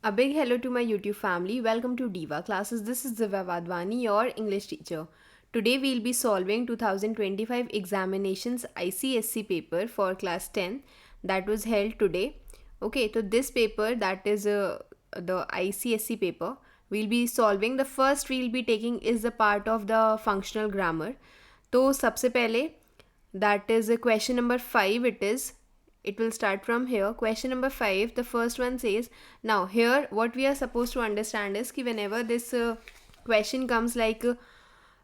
A big hello to my YouTube family. Welcome to Diva Classes. This is Divya Vadwani, your English teacher. Today we'll be solving 2025 examinations ICSC paper for class 10 that was held today. Okay, so this paper that is the ICSC paper we'll be solving. The first we'll be taking is the part of the functional grammar. तो सबसे पहले that is question number 5 it will start from here. Question number 5, the first one says, now here what we are supposed to understand is कि whenever this question comes like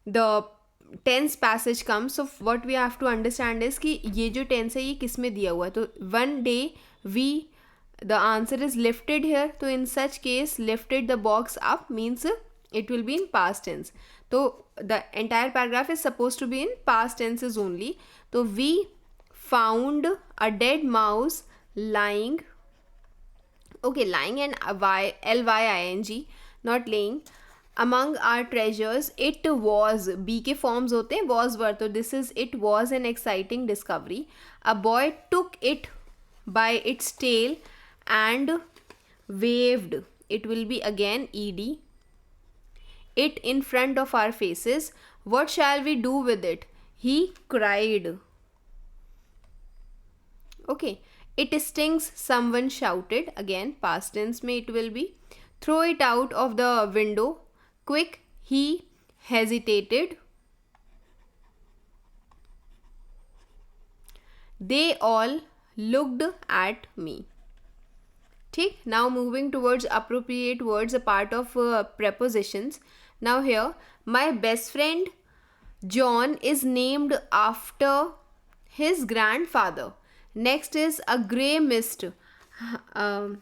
the tense passage comes, so what we have to understand is कि ये जो tense है ये किस में दिया हुआ है. तो one day we the answer is lifted here, so in such case lifted the box up means it will be in past tense. So the entire paragraph is supposed to be in past tenses only. So we found a dead mouse lying, okay, lying and lying, not laying, among our treasures. It was, b के forms होते हैं was were, तो this is it was an exciting discovery. A boy took it by its tail and waved, it will be again ed, it in front of our faces. What shall we do with it? He cried. Okay, it stings, someone shouted, again past tense में it will be. Throw it out of the window, quick, he hesitated. They all looked at me. ठीक, now moving towards appropriate words, a part of prepositions. Now here, my best friend John is named after his grandfather. Next is a grey mist. A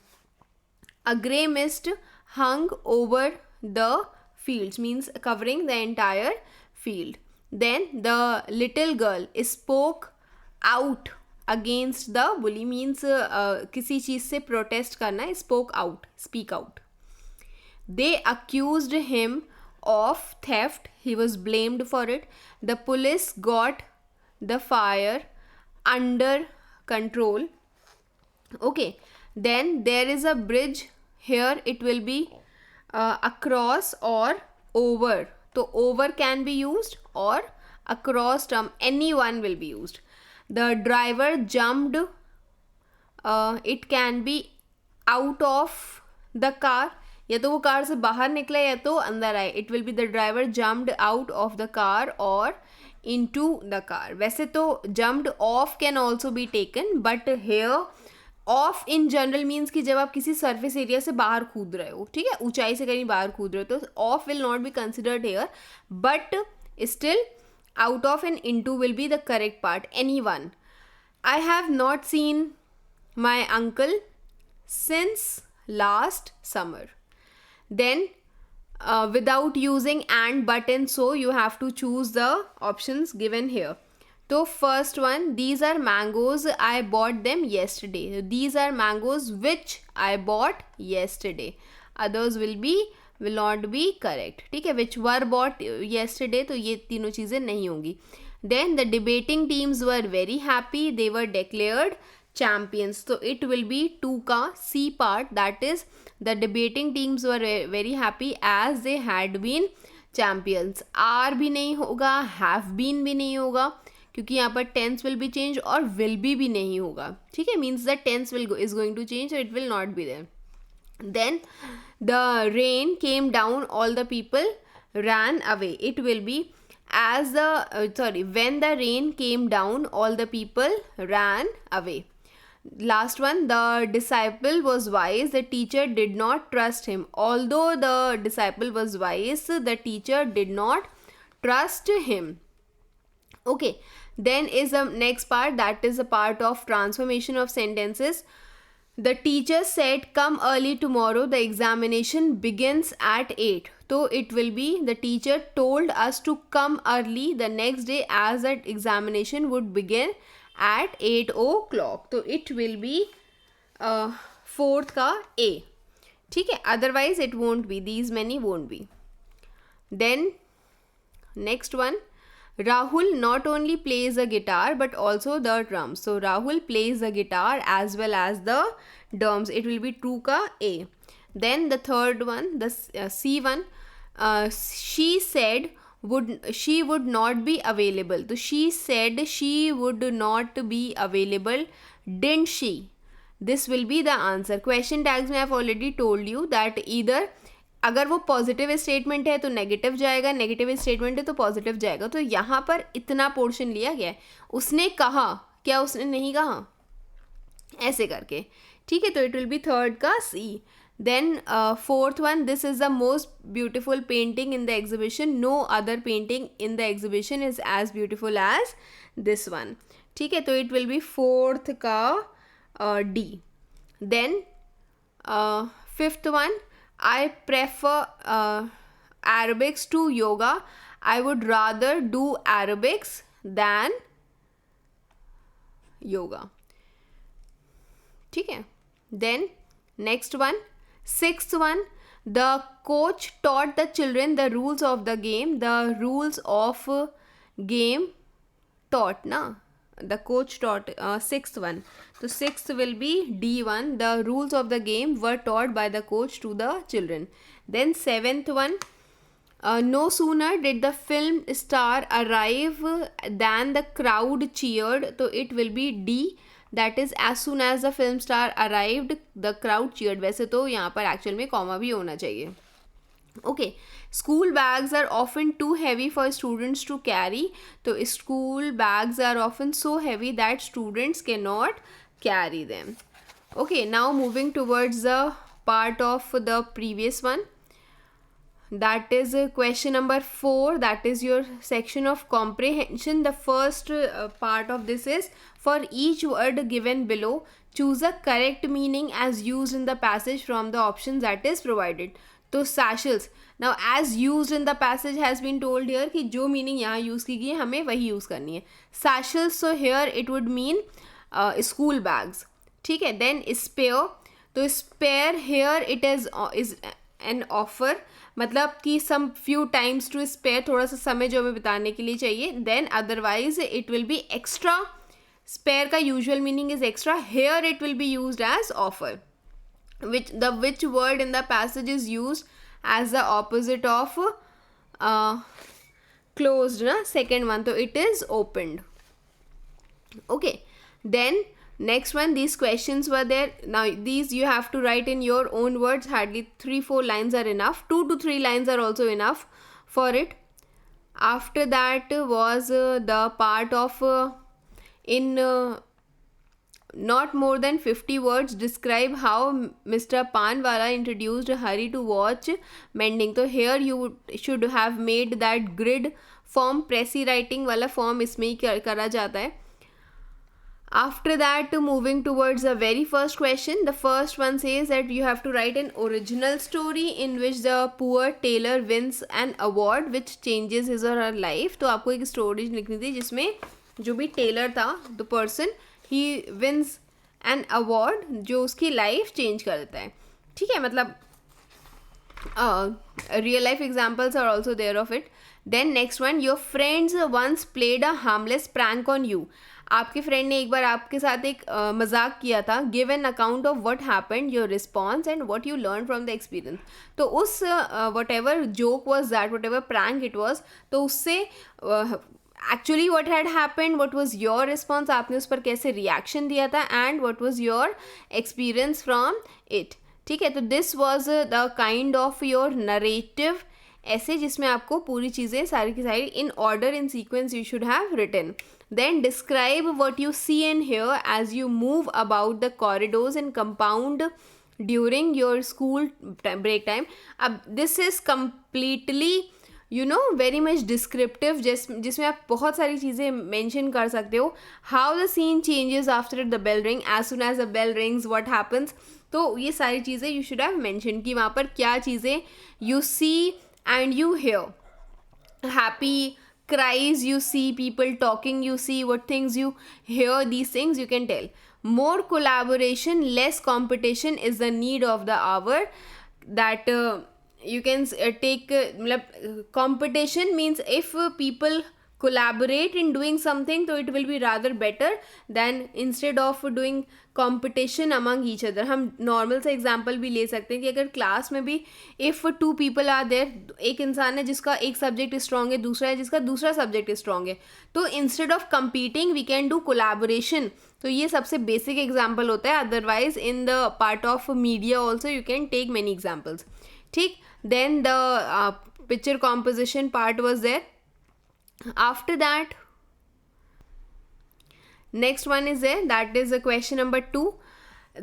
grey mist hung over the fields, means covering the entire field. Then the little girl spoke out against the bully, means किसी चीज़ से protest करना है, spoke out, speak out. They accused him of theft, he was blamed for it. The police got the fire under control. Okay, then there is a bridge here, it will be across or over. So over can be used or across term anyone will be used. The driver jumped, it can be out of the car, या तो वो car से बाहर निकला या तो अंदर आए. It will be the driver jumped out of the car और इनटू द कार. वैसे तो jumped of can also be taken, but here of in general means कि जब आप किसी सर्फेस एरिया से बाहर कूद रहे हो, ठीक है, ऊंचाई से कहीं बाहर कूद रहे हो, तो off will not be considered here, but still out of and into will be the correct part. Anyone. I have not seen my uncle since last summer. Then without using and, but and so, you have to choose the options given here. So first one, these are mangoes, I bought them yesterday. These are mangoes which I bought yesterday. Others will not be correct. ठीक है, which were bought yesterday, तो ये तीनों चीज़ें नहीं होंगी. Then the debating teams were very happy, they were declared champions. So it will be 2 का C part, that is the debating teams were very happy as they had been champions. Are भी नहीं होगा, have been भी नहीं होगा, क्योंकि यहाँ पर टेंस विल बी चेंज और विल भी नहीं होगा. ठीक है, means the tense will is going to change, it will not be there. Then the rain came down, all the people ran away. It will be as the when the rain came down, all the people ran away. Last one, the disciple was wise, the teacher did not trust him. Although the disciple was wise, the teacher did not trust him. Okay, then is the next part, that is a part of transformation of sentences. The teacher said, come early tomorrow, the examination begins at 8. So it will be, the teacher told us to come early the next day as that examination would begin at 8 o'clock. So it will be fourth का A. ठीक है, otherwise it won't be, these many won't be. Then next one, Rahul not only plays a guitar but also the drums. So Rahul plays the guitar as well as the drums. It will be true ka A. Then the third one, the C one, she said she would not be available. So she said she would not be available, didn't she? This will be the answer. Question tags में I've already told you that either अगर वो positive statement है तो negative जाएगा, negative statement है तो positive जाएगा. तो यहाँ पर इतना पोर्शन लिया गया है. उसने कहा, क्या उसने नहीं कहा, ऐसे करके. ठीक है, तो इट विल बी थर्ड का C. Then fourth one, this is the most beautiful painting in the exhibition. No other painting in the exhibition is as beautiful as this one. ठीक है, तो इट विल बी फोर्थ का D. Then fifth one, I prefer aerobics to yoga. I would rather do aerobics than yoga. ठीक है. Then next one, sixth one, the coach taught the children the rules of the game. The rules of game taught na. The coach taught. Sixth one. So sixth will be D1. The rules of the game were taught by the coach to the children. Then seventh one, no sooner did the film star arrive than the crowd cheered. So it will be D. That is, as soon as the film star arrived, the crowd cheered. वैसे तो यहाँ पर actual में comma भी होना चाहिए. Okay, school bags are often too heavy for students to carry. So school bags are often so heavy that students cannot carry them. Okay, now moving towards the part of the previous one. That is question number 4. That is your section of comprehension. The first part of this is, for each word given below, choose a correct meaning as used in the passage from the options that is provided. तो sashels, now as used in the passage has been told here कि जो meaning यहाँ use की गई है हमें वही use करनी है. Sashels, so here it would mean school bags. ठीक है. Then spare, तो spare here it is an offer, मतलब कि some few times to spare, थोड़ा सा समय जो हमें बिताने के लिए चाहिए. Then otherwise it will be extra. Spare का usual meaning is extra. Here it will be used as offer. Which word in the passage is used as the opposite of closed, na? Second one, so it is opened. Okay, then next one, these questions were there. Now these you have to write in your own words. Hardly 3-4 lines are enough. 2 to 3 lines are also enough for it. After that was the part of not more than 50 words describe how Mr. Panwala introduced Hari to watch mending. So here you should have made that grid form, pressy writing वाला form इसमें ही करा जाता है. After that, moving towards the very first question, the first one says that you have to write an original story in which the poor tailor wins an award which changes his or her life. तो आपको एक story लिखनी थी जिसमें जो भी tailor था, the person, he wins an award जो उसकी लाइफ चेंज कर देता है. ठीक है, मतलब real life examples are also there of it. Then next one, your friends once played a harmless prank on you. आपके फ्रेंड ने एक बार आपके साथ एक मजाक किया था. Give an account of what happened, your response and what you learn from the experience. तो उस what ever joke was that, what ever prank it was, तो उससे actually what had happened, what was your response, आपने उस पर कैसे reaction दिया था, and what was your experience from it. ठीक है, तो this was the kind of your narrative ऐसे जिसमें आपको पूरी चीज़ें सारी की सारी in order, in sequence you should have written. Then describe what you see and hear as you move about the corridors and compound during your school break time. अब this is completely very much descriptive, जिसमें आप बहुत सारी चीज़ें mention कर सकते हो. How the scene changes after the bell ring, as soon as the bell rings what happens. तो ये सारी चीज़ें you should have mentioned कि वहाँ पर क्या चीज़ें you see and you hear. Happy cries you see, people talking you see, what things you hear, these things you can tell. More collaboration, less competition is the need of the hour. That you can take competition means if people collaborate in doing something, so it will be rather better than instead of doing competition among each other. हम normal सा example भी ले सकते हैं कि अगर class में भी इफ़ 2 पीपल आर देयर, एक इंसान है जिसका एक सब्जेक्ट स्ट्रॉन्ग है, दूसरा है जिसका दूसरा सब्जेक्ट स्ट्रॉन्ग है, तो instead of competing we can do collaboration. तो ये सबसे बेसिक एग्जाम्पल होता है. Otherwise in the part of media also you can take many examples. ठीक. Then the picture composition part was there. After that, next one is there, that is a question number 2,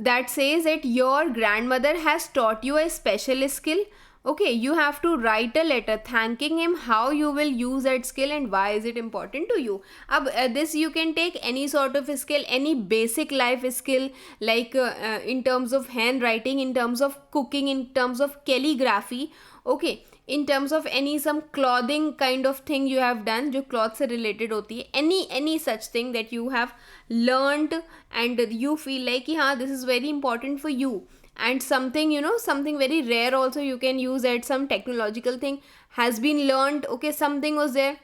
that says that your grandmother has taught you a special skill. Okay, you have to write a letter thanking him, how you will use that skill and why is it important to you. This you can take any sort of skill, any basic life skill, like in terms of handwriting, in terms of cooking, in terms of calligraphy. Okay, in terms of any some clothing kind of thing you have done जो cloth से related होती है, any such thing that you have learned and you feel like कि हाँ this is very important for you, and something something very rare also you can use that some technological thing has been learned. Okay, something was there.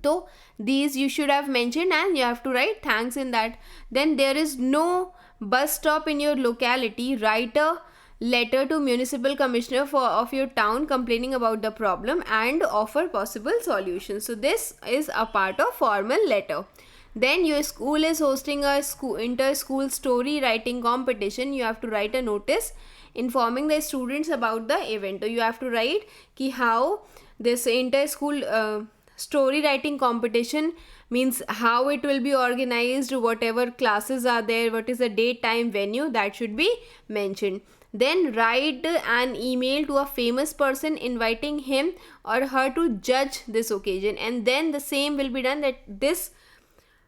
So these you should have mentioned and you have to write thanks in that. Then there is no bus stop in your locality, write a letter to municipal commissioner of your town complaining about the problem and offer possible solutions. So this is a part of formal letter. Then your school is hosting a inter-school story writing competition. You have to write a notice informing the students about the event. So you have to write ki how this inter-school story writing competition means, how it will be organized, whatever classes are there, what is the date, time, venue, that should be mentioned. Then write an email to a famous person inviting him or her to judge this occasion, and then the same will be done, that this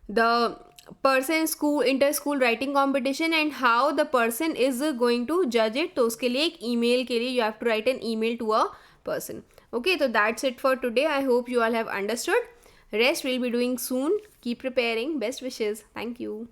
the person school inter-school writing competition and how the person is going to judge it. तो उसके लिए एक email के लिए you have to write an email to a person. Okay, so that's it for today. I hope you all have understood. Rest we'll be doing soon. Keep preparing. Best wishes. Thank you.